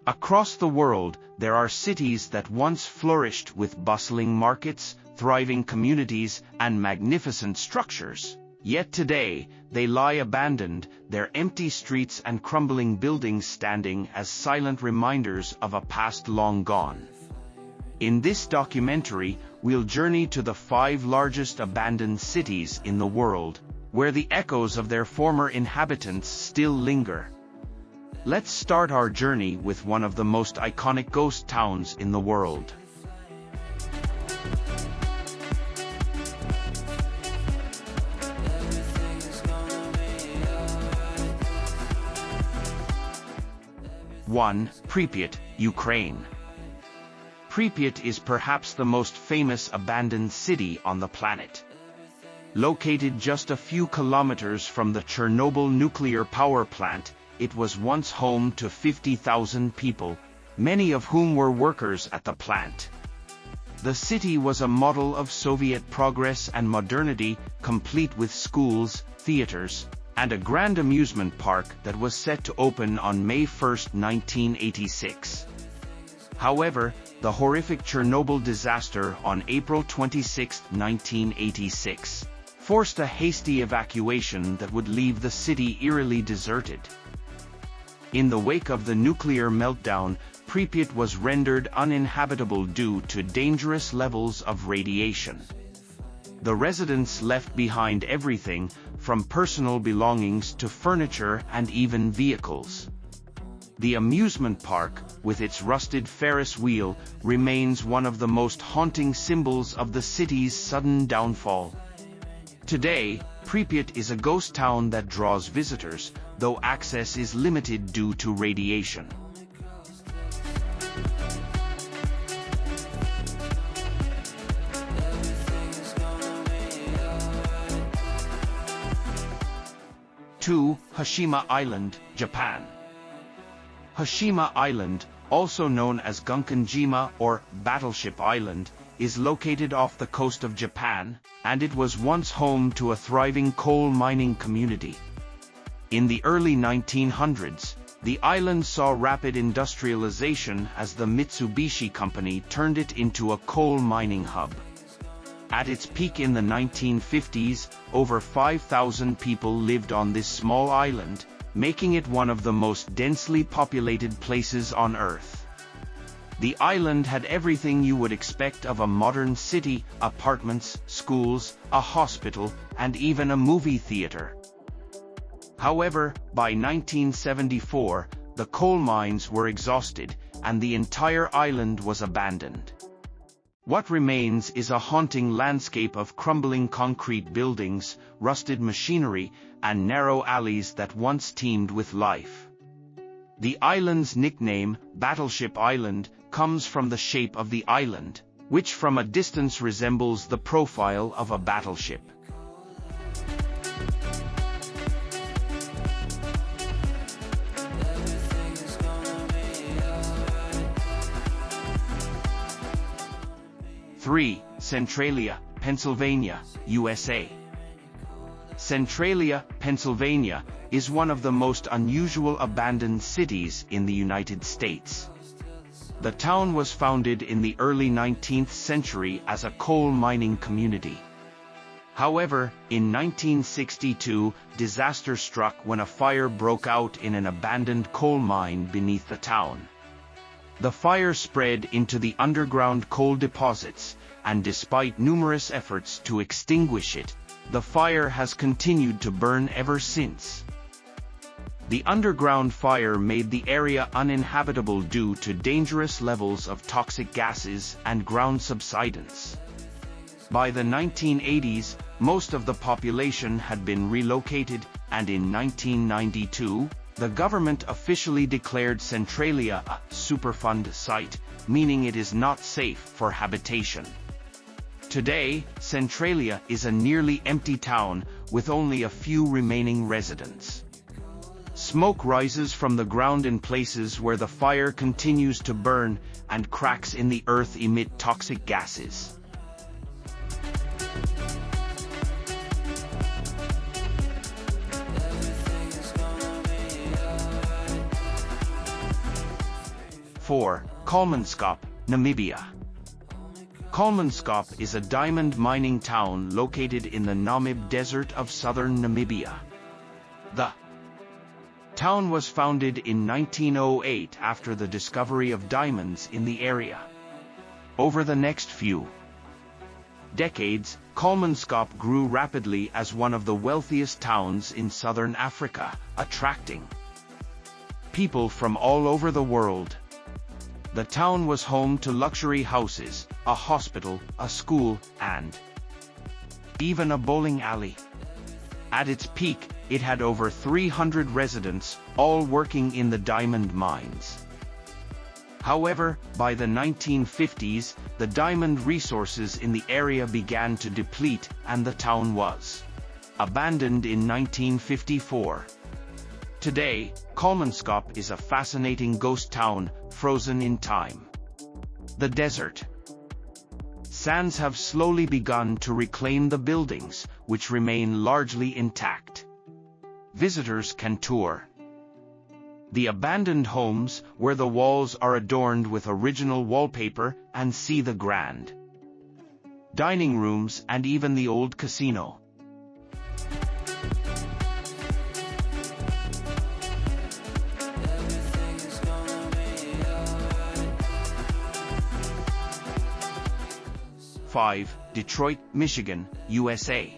Across the world, there are cities that once flourished with bustling markets, thriving communities, and magnificent structures. Yet today, they lie abandoned, their empty streets and crumbling buildings standing as silent reminders of a past long gone. In this documentary, we'll journey to the 5 largest abandoned cities in the world, where the echoes of their former inhabitants still linger. Let's start our journey with one of the most iconic ghost towns in the world. One, Pripyat, Ukraine. Pripyat is perhaps the most famous abandoned city on the planet. Located just a few kilometers from the Chernobyl nuclear power plant, it was once home to 50,000 people, many of whom were workers at the plant. The city was a model of Soviet progress and modernity, complete with schools, theaters, and a grand amusement park that was set to open on May 1, 1986. However, the horrific Chernobyl disaster on April 26, 1986, forced a hasty evacuation that would leave the city eerily deserted. In the wake of the nuclear meltdown, Pripyat was rendered uninhabitable due to dangerous levels of radiation. The residents left behind everything, from personal belongings to furniture and even vehicles. The amusement park, with its rusted Ferris wheel, remains one of the most haunting symbols of the city's sudden downfall. Today, Pripyat is a ghost town that draws visitors, though access is limited due to radiation. Two, Hashima Island, Japan. Hashima Island, also known as Gunkanjima or Battleship Island, is located off the coast of Japan, and it was once home to a thriving coal mining community. In the early 1900s, the island saw rapid industrialization as the Mitsubishi Company turned it into a coal mining hub. At its peak in the 1950s, over 5,000 people lived on this small island, making it one of the most densely populated places on Earth. The island had everything you would expect of a modern city: apartments, schools, a hospital, and even a movie theater. However, by 1974, the coal mines were exhausted, and the entire island was abandoned. What remains is a haunting landscape of crumbling concrete buildings, rusted machinery, and narrow alleys that once teemed with life. The island's nickname, Battleship Island, comes from the shape of the island, which from a distance resembles the profile of a battleship. Three, Centralia, Pennsylvania, USA. Centralia, Pennsylvania, is one of the most unusual abandoned cities in the United States. The town was founded in the early 19th century as a coal mining community. However, in 1962, disaster struck when a fire broke out in an abandoned coal mine beneath the town. The fire spread into the underground coal deposits, and despite numerous efforts to extinguish it, the fire has continued to burn ever since. The underground fire made the area uninhabitable due to dangerous levels of toxic gases and ground subsidence. By the 1980s, most of the population had been relocated, and in 1992, the government officially declared Centralia a Superfund site, meaning it is not safe for habitation. Today, Centralia is a nearly empty town, with only a few remaining residents. Smoke rises from the ground in places where the fire continues to burn, and cracks in the earth emit toxic gases. 4. Kalmanskap, Namibia. Kalmanskap is a diamond mining town located in the Namib Desert of southern Namibia. The town was founded in 1908 after the discovery of diamonds in the area. Over the next few decades, Kalmanskap grew rapidly as one of the wealthiest towns in southern Africa, attracting people from all over the world. The town was home to luxury houses, a hospital, a school, and even a bowling alley. At its peak, it had over 300 residents, all working in the diamond mines. However, by the 1950s, the diamond resources in the area began to deplete, and the town was abandoned in 1954. Today, Kalmanskap is a fascinating ghost town, frozen in time. The desert sands have slowly begun to reclaim the buildings, which remain largely intact. Visitors can tour the abandoned homes, where the walls are adorned with original wallpaper, and see the grand dining rooms and even the old casino. Detroit, Michigan, USA.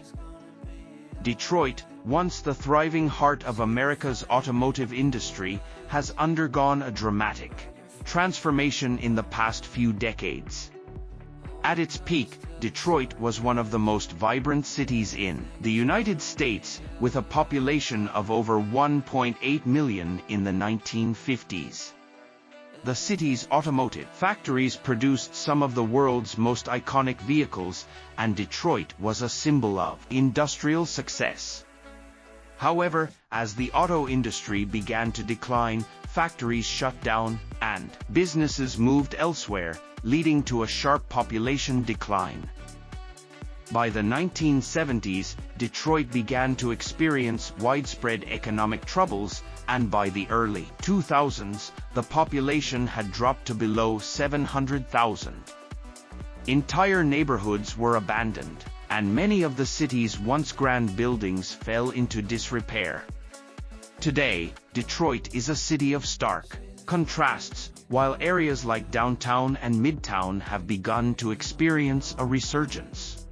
Detroit, once the thriving heart of America's automotive industry, has undergone a dramatic transformation in the past few decades. At its peak, Detroit was one of the most vibrant cities in the United States, with a population of over 1.8 million in the 1950s. The city's automotive factories produced some of the world's most iconic vehicles, and Detroit was a symbol of industrial success. However, as the auto industry began to decline, factories shut down, and businesses moved elsewhere, leading to a sharp population decline. By the 1970s, Detroit began to experience widespread economic troubles, and by the early 2000s, the population had dropped to below 700,000. Entire neighborhoods were abandoned, and many of the city's once grand buildings fell into disrepair. Today, Detroit is a city of stark contrasts, while areas like downtown and midtown have begun to experience a resurgence.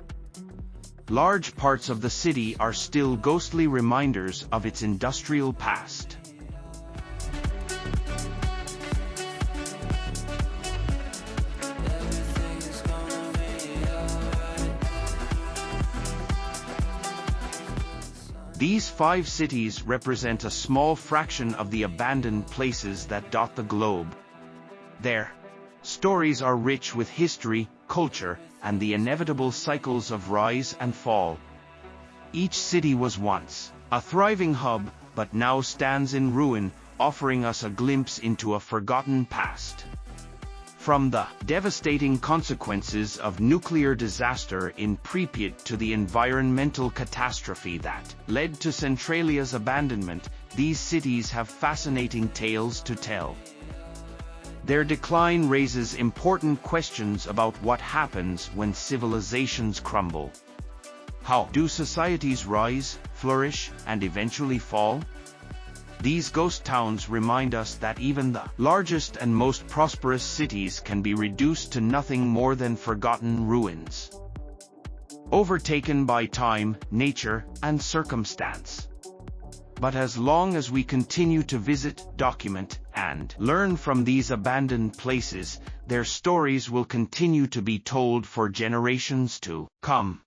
Large parts of the city are still ghostly reminders of its industrial past. These 5 cities represent a small fraction of the abandoned places that dot the globe. Their stories are rich with history, culture, and the inevitable cycles of rise and fall. Each city was once a thriving hub, but now stands in ruin, offering us a glimpse into a forgotten past. From the devastating consequences of nuclear disaster in Pripyat to the environmental catastrophe that led to Centralia's abandonment, these cities have fascinating tales to tell. Their decline raises important questions about what happens when civilizations crumble. How do societies rise, flourish, and eventually fall? These ghost towns remind us that even the largest and most prosperous cities can be reduced to nothing more than forgotten ruins, overtaken by time, nature, and circumstance. But as long as we continue to visit, document, and learn from these abandoned places, their stories will continue to be told for generations to come.